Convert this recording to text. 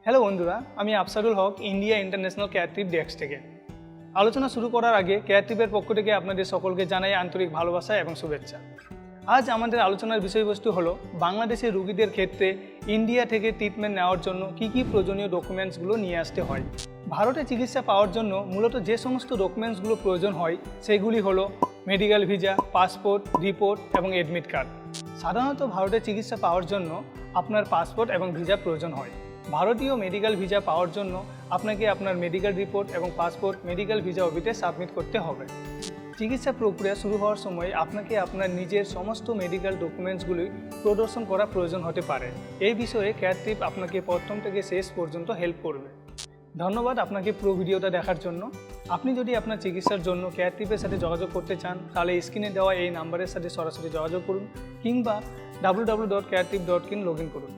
Hello বন্ধুরা, আমি Afsarul Haque, India international care trip desk থেকে। আলোচনা শুরু করার আগে কেয়ার ট্রিপের পক্ষ থেকে আপনাদের সকলকে জানাই আন্তরিক ভালোবাসা এবং শুভেচ্ছা। আজ আমাদের আলোচনার বিষয়বস্তু হলো বাংলাদেশের রোগীদের ক্ষেত্রে ইন্ডিয়া থেকে ট্রিটমেন্ট নেওয়ার জন্য কী কী প্রয়োজনীয় ডকুমেন্টসগুলো নিয়ে আসতে হয়। ভারতে চিকিৎসা পাওয়ার জন্য মূলত যে সমস্ত ডকুমেন্টসগুলো প্রয়োজন হয় সেগুলি হলো মেডিকেল ভিসা, পাসপোর্ট, রিপোর্ট এবং অ্যাডমিট কার্ড। সাধারণত ভারতে চিকিৎসা পাওয়ার জন্য আপনার পাসপোর্ট এবং ভিসার প্রয়োজন হয়। ভারতীয় মেডিকেল ভিসা পাওয়ার জন্য আপনাকে আপনার মেডিকেল রিপোর্ট এবং পাসপোর্ট মেডিকেল ভিসা অফিসে সাবমিট করতে হবে। চিকিৎসা প্রক্রিয়া শুরু হওয়ার সময় আপনাকে আপনার নিজের সমস্ত মেডিকেল ডকুমেন্টসগুলি প্রদর্শন করা প্রয়োজন হতে পারে। এই বিষয়ে কেয়ার ট্রিপ আপনাকে প্রথম থেকে শেষ পর্যন্ত হেল্প করবে। ধন্যবাদ আপনাকে পুরো ভিডিওটা দেখার জন্য। আপনি যদি আপনার চিকিৎসার জন্য কেয়ার ট্রিপের সাথে যোগাযোগ করতে চান তাহলে স্ক্রিনে দেওয়া এই নাম্বারের সাথে সরাসরি যোগাযোগ করুন কিংবা www.caretrip.in লগ ইন করুন।